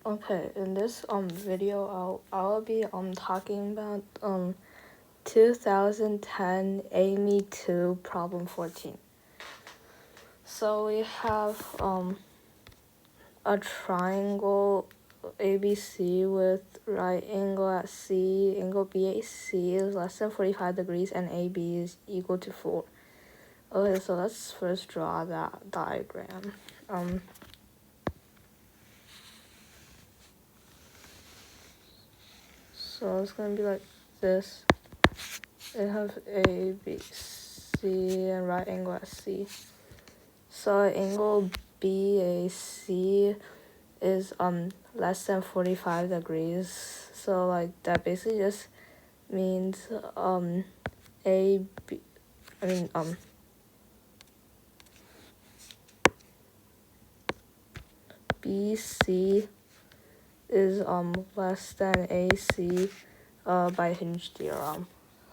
Okay, in this video I'll be talking about 2010 AIME 2 problem 14. So we have a triangle ABC with right angle at C, angle BAC is less than 45 degrees, and AB is equal to 4. Okay, so let's first draw that diagram. So it's gonna be like this. It has A, B, C, and right angle at C. So angle BAC is less than 45 degrees. So like that basically just means BC is less than AC by Hinge theorem.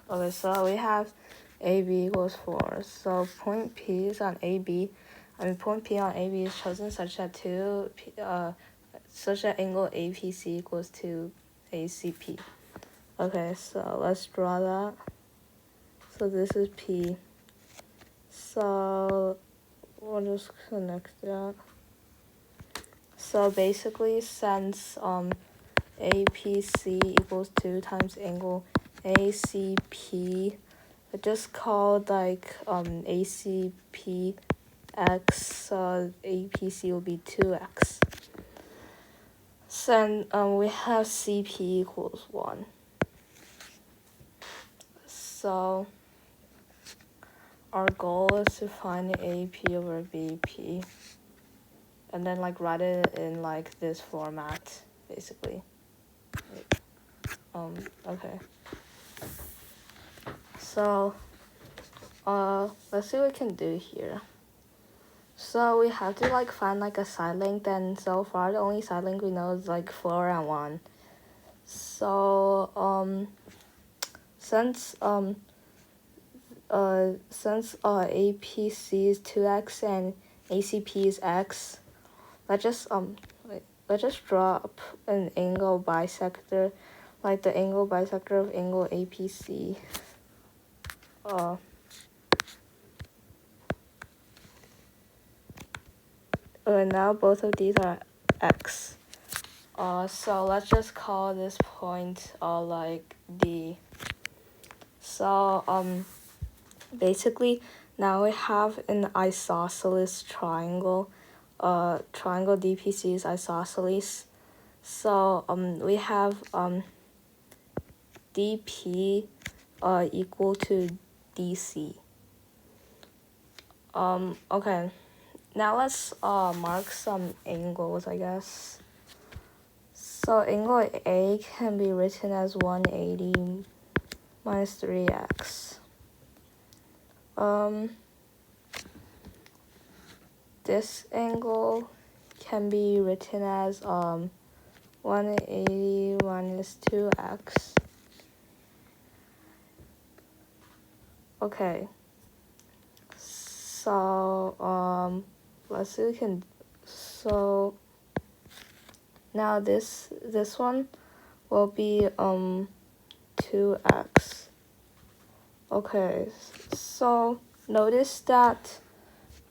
Okay, so we have AB equals 4. So point P is on AB. Point P on AB is chosen such that angle APC equals to ACP. Okay, so let's draw that. So this is P. So we'll just connect that. So basically, since APC equals 2 times angle ACP, I just called like ACP x, APC will be 2x. Then we have CP equals 1. So our goal is to find AP over BP, and then like write it in like this format, basically. Okay. So let's see what we can do here. So we have to like find like a side length, and so far the only side length we know is like 4 and 1. So since APC is 2x and ACP is x, let's just draw up an angle bisector, like the angle bisector of angle APC. Now both of these are x. So let's just call this point like D. So basically now we have an isosceles triangle. Triangle DPC is isosceles. So we have DP equal to DC. Okay. Now let's mark some angles, I guess. So angle A can be written as 180 minus 3x. This angle can be written as 180 minus 2x. Okay. So let's see, we can. So now this one will be 2x. Okay, so notice that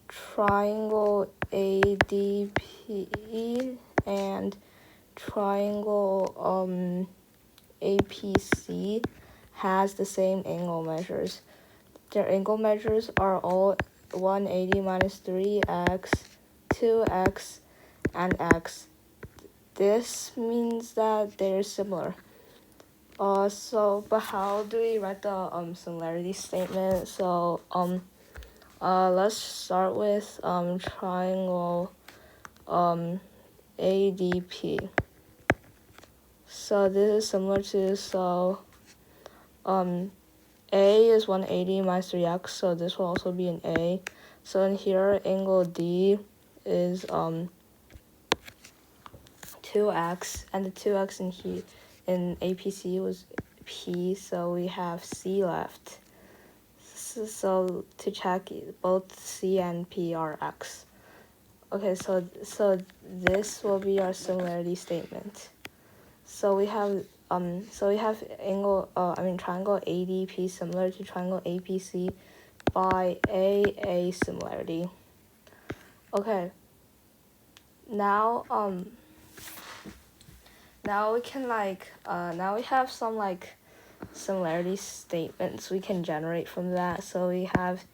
triangle ADP and triangle APC has the same angle measures. Their angle measures are all 180 minus 3x, 2x, and x. This means that they're similar. But how do we write the similarity statement? So let's start with triangle ADP. So this is similar to A is 180 minus 3x, so this will also be an A. So in here, angle D is 2x, and the 2x in here in APC was P, so we have C left. So to check, both C and P are x. Okay, so this will be our similarity statement. So we have triangle ADP similar to triangle APC by AA similarity. Okay. Now we can now we have some similarity statements we can generate from that. So we have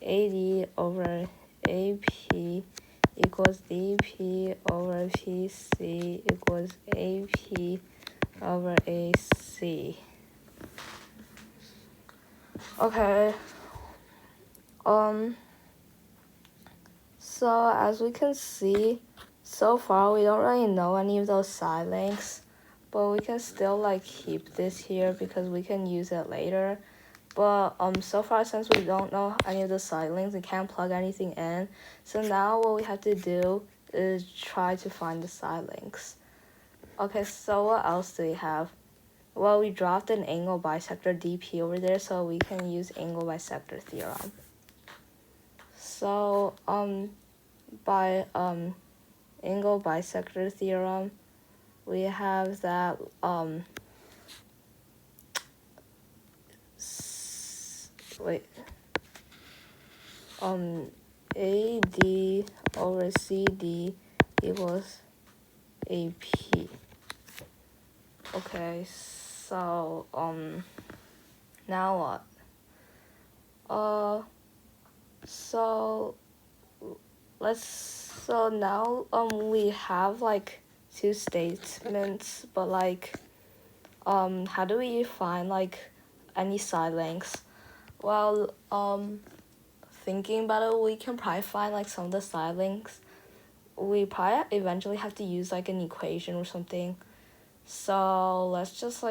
AD over AP equals DP over PC equals AP over AC. Okay. So as we can see, so far we don't really know any of those side lengths, but we can still keep this here because we can use it later. But so far, since we don't know any of the side lengths, we can't plug anything in. So now what we have to do is try to find the side lengths. Okay, so what else do we have? Well, we dropped an angle bisector dp over there, so we can use angle bisector theorem. So by angle bisector theorem, we have that AD over CD equals AP. Okay, so now what? So now we have two statements, but how do we find any side lengths? Well, thinking about it, we can probably find some of the side lengths. We probably eventually have to use an equation or something. So let's just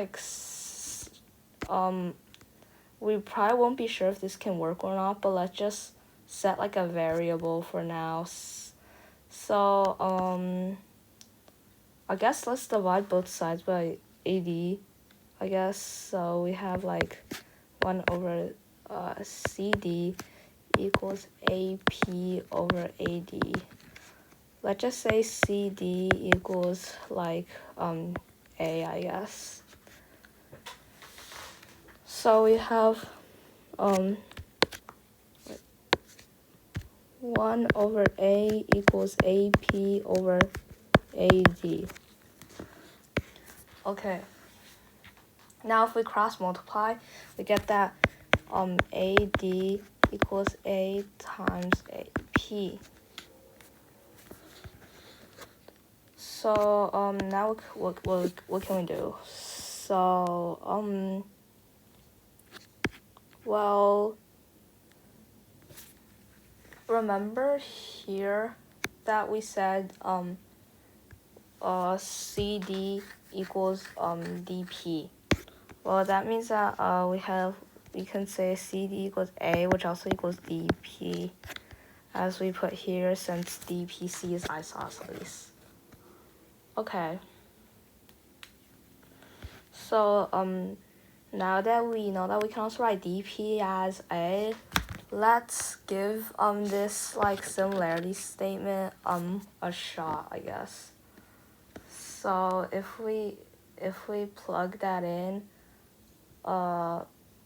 we probably won't be sure if this can work or not, but let's just set a variable for now. So I guess let's divide both sides by AD, I guess. So we have 1 over CD equals AP over AD. Let's just say CD equals A, I guess. So we have 1 over A equals AP over AD. Okay. Now if we cross multiply, we get that AD equals A times AP. So now what can we do? So well, remember here that we said CD equals DP. Well, that means that we can say CD equals A, which also equals DP, as we put here, since DPC is isosceles. Okay. So now that we know that we can also write DP as A, let's give this similarity statement a shot, I guess. So if we plug that in,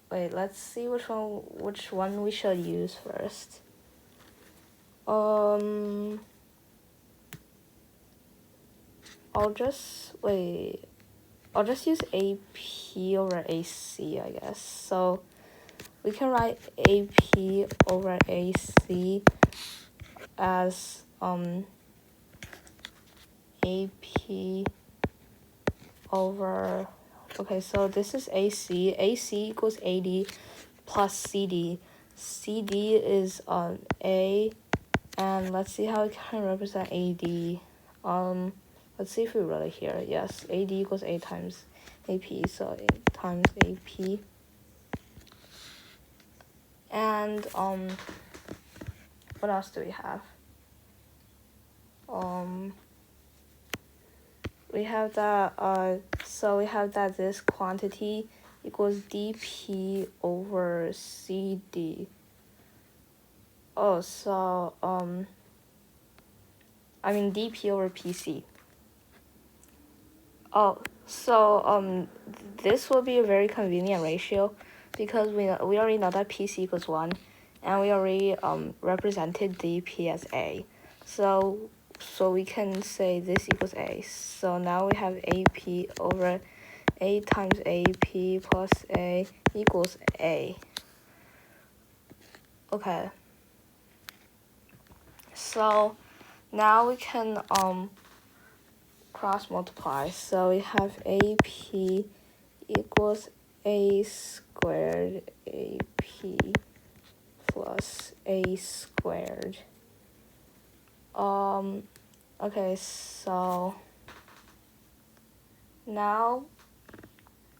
wait, let's see which one we should use first. I'll just use AP over AC, I guess. So we can write AP over AC as AP over, okay, so this is AC. AC equals AD plus CD. CD is A, and let's see how we can represent AD. Let's see if we wrote it here. Yes, AD equals A times AP, so A times AP. And what else do we have? We have that so we have that this quantity equals dp over cd. Oh, so dp over pc. Oh, so this will be a very convenient ratio because we already know that PC equals 1, and we already represented dp as a. So we can say this equals a. So now we have ap over a times ap plus a equals a. Okay. So now we can cross multiply. So we have ap equals a squared ap plus a squared. Okay, so now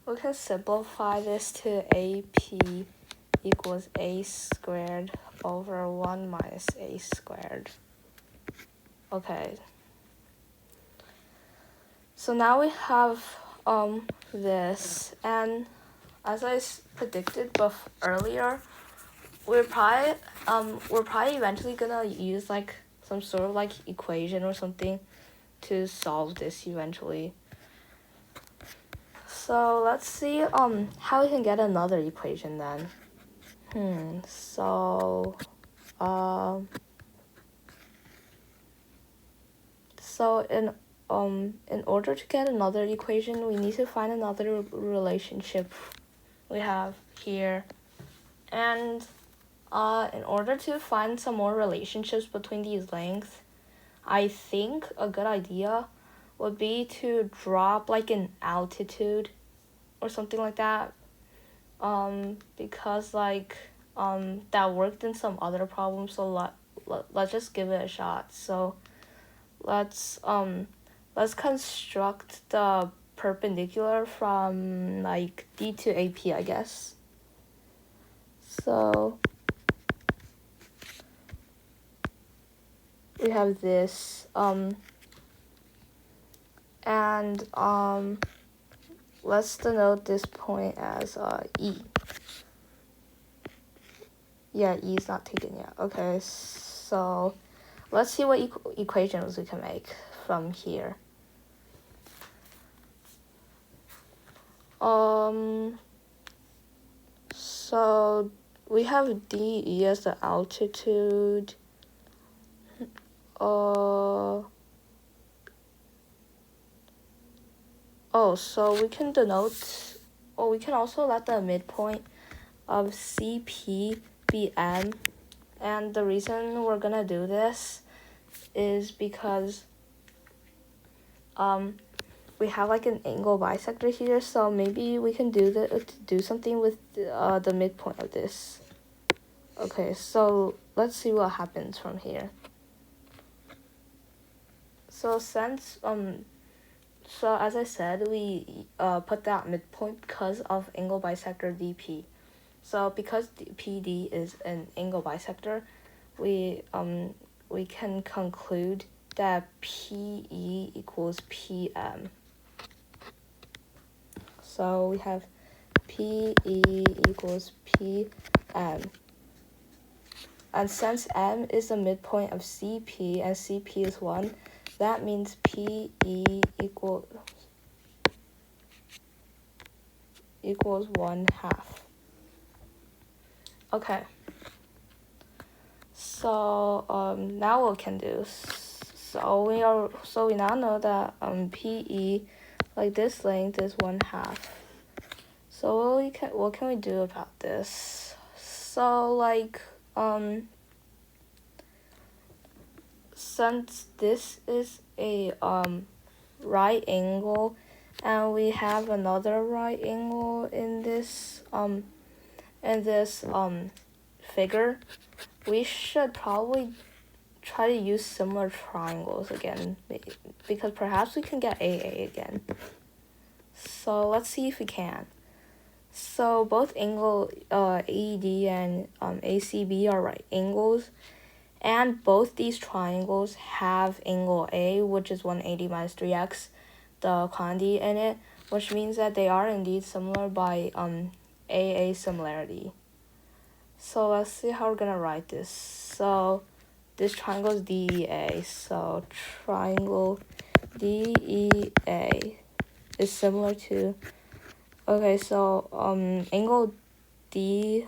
we can simplify this to ap equals a squared over 1 minus a squared. Okay. So now we have this, and as I predicted earlier, we're probably eventually gonna use like some sort of like equation or something to solve this eventually. So let's see how we can get another equation then. So in order to get another equation, we need to find another relationship we have here, and in order to find some more relationships between these lengths, I think a good idea would be to drop like an altitude or something like that, because like that worked in some other problems, so let's just give it a shot. So let's construct the perpendicular from like D to AP, I guess. So we have this and let's denote this point as E. Yeah, E is not taken yet. Okay, so let's see what equations we can make from here. So we have DE as the altitude. So we can denote, we can also let the midpoint of CP be M. And the reason we're gonna do this is because we have like an angle bisector here, so maybe we can do something with the midpoint of this. Okay, so let's see what happens from here. So since so as I said, we put that midpoint because of angle bisector DP. So because PD is an angle bisector, we can conclude that PE equals PM. So we have PE equals PM. And since M is the midpoint of CP and CP is 1, that means PE equals 1/2. Okay. So now what we can do? So we now know that PE, like this length, is 1/2. So what can we do about this? So like since this is a right angle, and we have another right angle in this figure, we should probably try to use similar triangles again, because perhaps we can get AA again. So let's see if we can. So both angle AED and ACB are right angles, and both these triangles have angle A, which is 180 minus 3x, the quantity in it, which means that they are indeed similar by AA similarity. So let's see how we're gonna write this. So this triangle is DEA, so triangle DEA is similar to, okay, so angle D,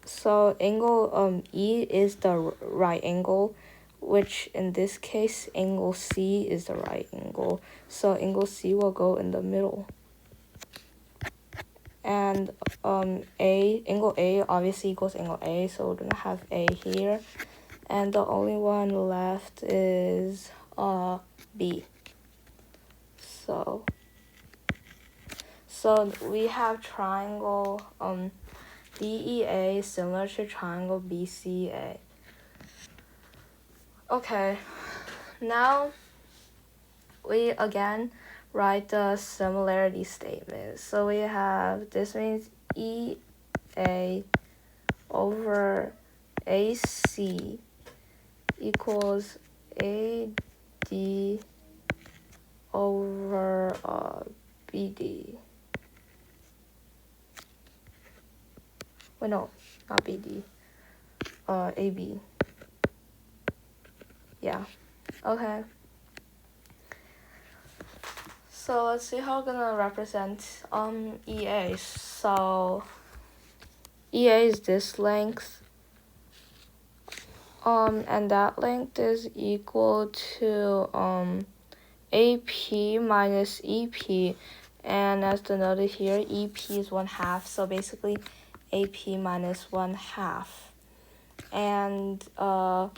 so angle E is the right angle, which in this case angle C is the right angle, so angle C will go in the middle. And angle A obviously equals angle A, so we're gonna have A here, and the only one left is B. So we have triangle DEA similar to triangle BCA. Okay, now we again write the similarity statement. So we have, this means EA over AC equals AD over BD. Wait, no, not BD. AB. Yeah. Okay. So let's see how we're gonna represent EA. So EA is this length. And that length is equal to AP minus EP, and as denoted here, EP is 1/2, so basically AP minus 1/2. And I'm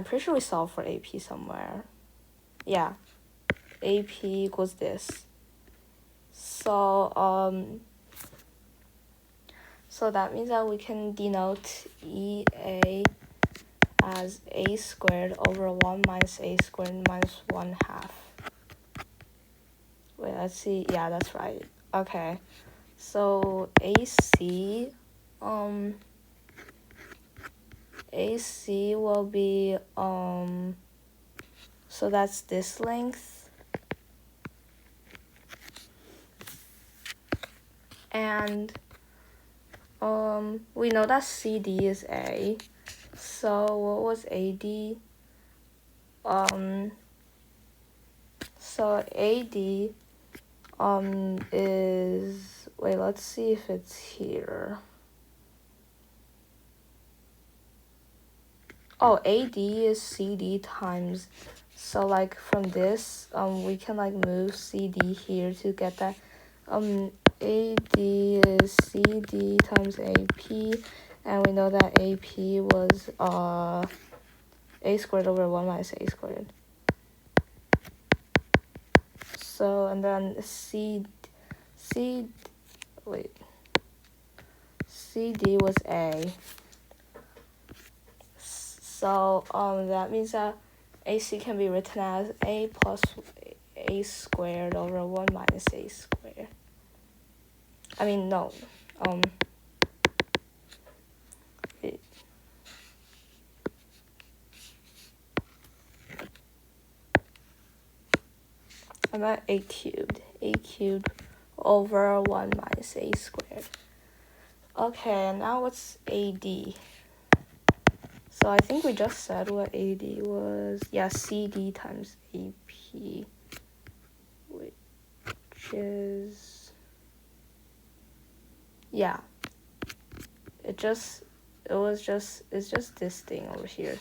pretty sure we solved for AP somewhere. Yeah, AP equals this. So so that means that we can denote EA as a squared over 1 minus a squared minus 1/2. Wait, let's see. Yeah, that's right. Okay, so AC will be so that's this length, and we know that CD is A, so what was AD? So AD is, wait, let's see if it's here. Oh, AD is CD times, so like from this we can like move CD here to get that AD is CD times AP, and we know that AP was a squared over 1 minus a squared. So, and then CD was A. So that means that AC can be written as A plus a squared over 1 minus a squared. I mean, no. I'm at a cubed over 1 minus a squared. Okay, now what's AD? So I think we just said what AD was. Yeah, CD times AP, which is, yeah, it's just this thing over here.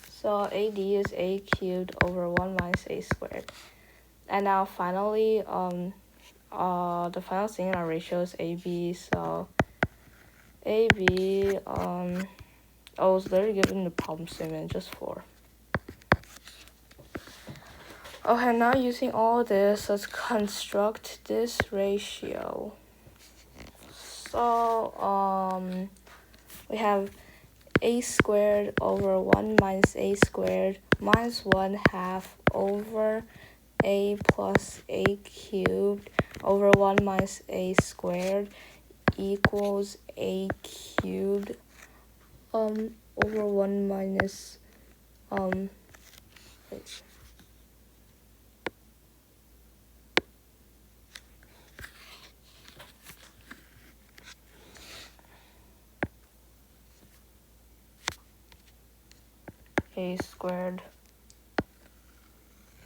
So AD is a cubed over 1 minus a squared. And now finally, the final thing in our ratio is AB. So AB, I was literally given the problem statement just for. Okay, now using all this, let's construct this ratio. So we have a squared over 1 minus a squared minus 1/2 over a plus a cubed over 1 minus a squared equals a cubed over 1 minus a squared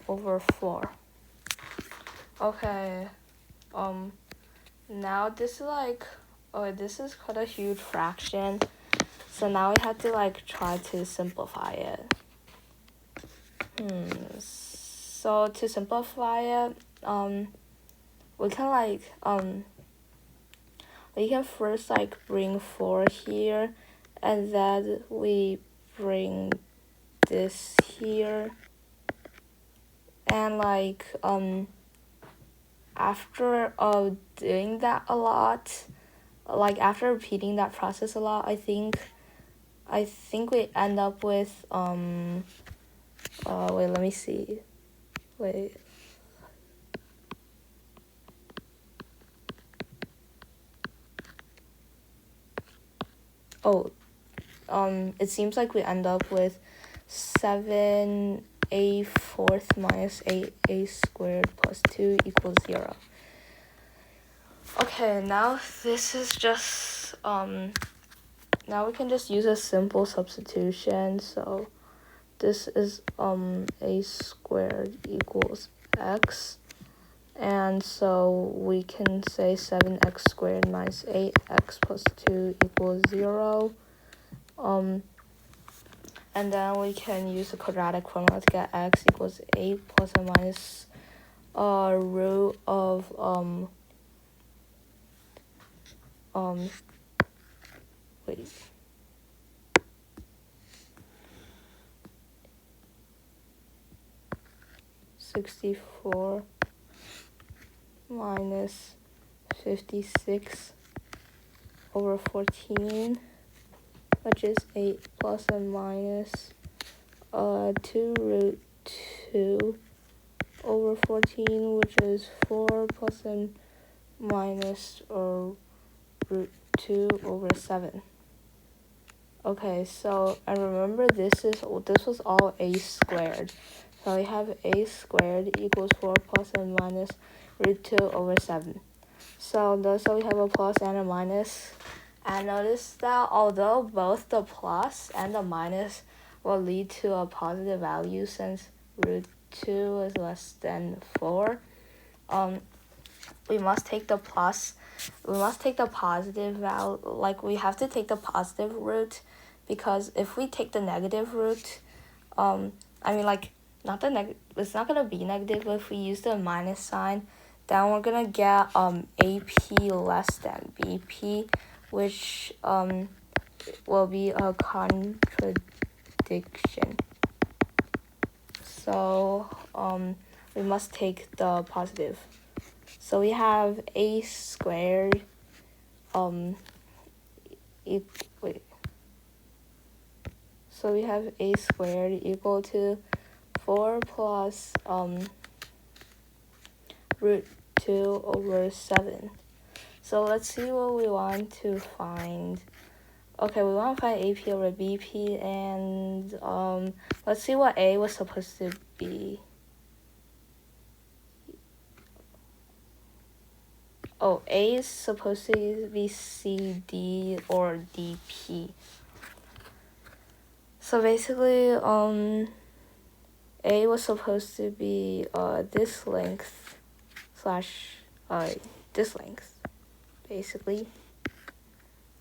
over 4. Okay, now this is this is quite a huge fraction, so now we have to try to simplify it. So to simplify it, we can we can first bring 4 here, and then we bring this here, and after doing that a lot, after repeating that process a lot, I think we end up with wait, let me see. Wait. Oh, it seems like we end up with 7a4 minus 8a squared plus 2 equals 0. Okay, now this is just, now we can just use a simple substitution. So this is a squared equals x. And so we can say 7x squared minus 8x plus 2 equals 0. And then we can use the quadratic formula to get x equals 8 plus or minus root of wait. (64) minus 56 over 14, which is 8 plus or minus 2 root 2 over 14, which is 4 plus and minus root 2 over 7. Okay, so I remember this was all a squared. So we have a squared equals 4 plus and minus root 2 over 7. So we have a plus and a minus. And notice that although both the plus and the minus will lead to a positive value, since root 2 is less than 4, we must take the positive value, we have to take the positive root, because if we take the negative root, it's not gonna be negative, but if we use the minus sign, then we're gonna get AP less than BP, which will be a contradiction. So we must take the positive. So we have a squared So we have a squared equal to 4 plus root 2 over 7. So let's see what we want to find. Okay, we want to find AP over BP, and let's see what A was supposed to be. Oh, A is supposed to be CD or DP. So basically, A was supposed to be this length slash this length, basically.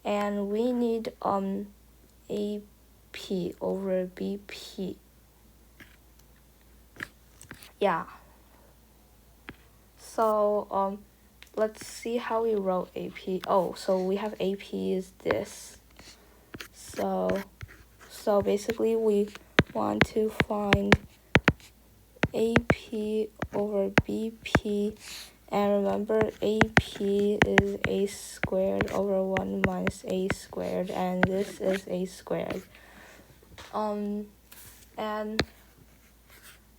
And we need AP over BP. Yeah. So let's see how we wrote AP. Oh, so we have AP is this. So basically we want to find AP over BP, and remember AP is a squared over 1 minus a squared, and this is a squared. And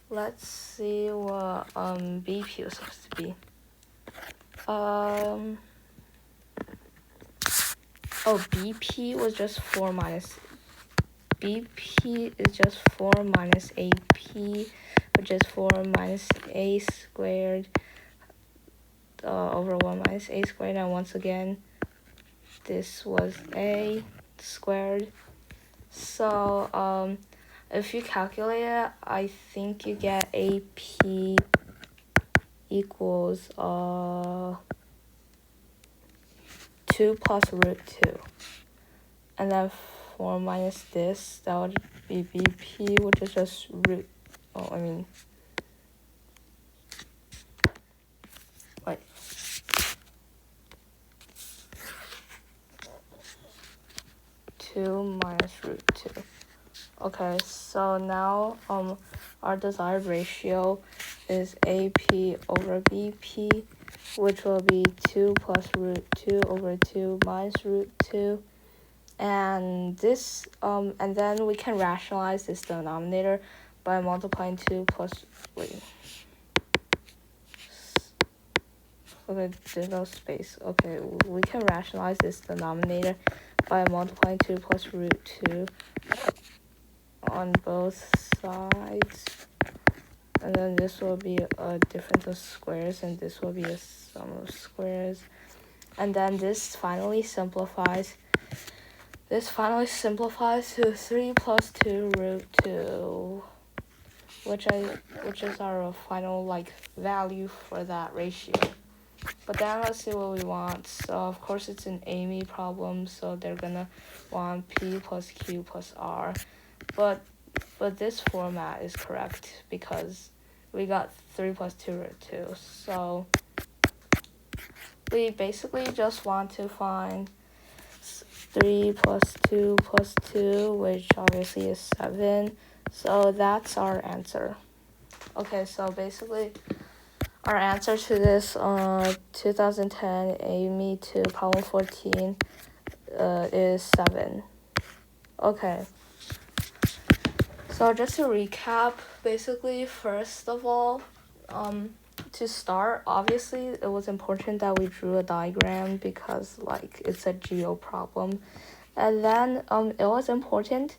let's see what BP was supposed to be. BP was just 4 minus. BP is just 4 minus AP, which is 4 minus a squared over 1 minus a squared. And once again, this was a squared. So if you calculate it, I think you get AP equals 2 plus root 2. And then 4 minus this, that would be BP, which is just root, wait. Two minus root 2. Okay, so now our desired ratio is AP over BP, which will be 2 plus root 2 over 2 minus root 2. And this and then we can rationalize this denominator by multiplying 2 plus okay, there's no space. Okay, we can rationalize this denominator by multiplying 2 plus root 2 on both sides, and then this will be a difference of squares, and this will be a sum of squares, and then this finally simplifies. This finally simplifies to 3 plus 2 root 2, which is our final value for that ratio. But then let's see what we want. So of course it's an AIME problem, so they're gonna want P plus Q plus R. But this format is correct because we got 3 plus 2 root 2. So we basically just want to find 3 plus 2 plus 2, which obviously is 7. So that's our answer. Okay, so basically our answer to this 2010 AIME to problem 14 is 7. Okay. So just to recap, basically, first of all, to start, obviously, it was important that we drew a diagram because, it's a geo problem. And then, it was important,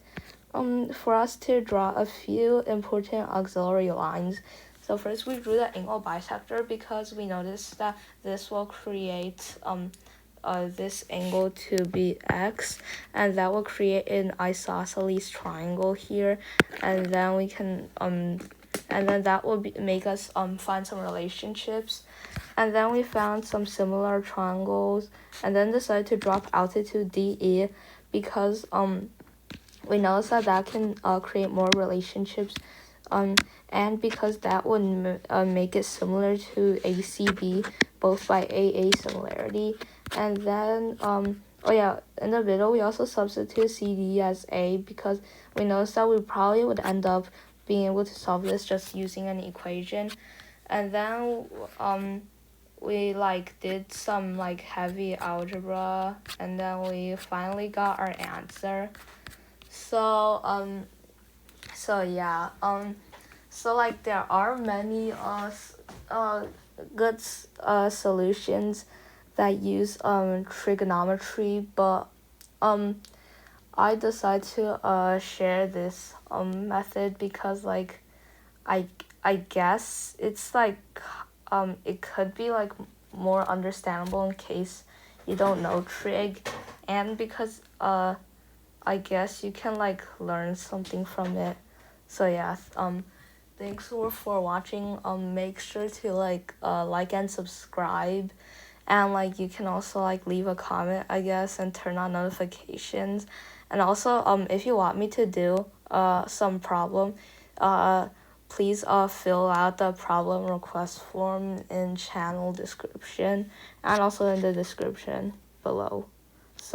for us to draw a few important auxiliary lines. So first, we drew the angle bisector because we noticed that this will create, this angle to be x, and that will create an isosceles triangle here, and then we can and then that will make us find some relationships, and then we found some similar triangles, and then decided to drop altitude DE because we noticed that can create more relationships, and because that would make it similar to ACB, both by AA similarity. And then in the middle we also substitute CD as A because we noticed that we probably would end up being able to solve this just using an equation. And then we did some heavy algebra, and then we finally got our answer. So there are many good solutions that use trigonometry, but I decided to share this method because I guess it's it could be more understandable in case you don't know trig, and because I guess you can learn something from it. So yeah, thanks for watching. Make sure to like and subscribe, and you can also leave a comment, I guess, and turn on notifications. And also if you want me to do some problem, please fill out the problem request form in channel description and also in the description below.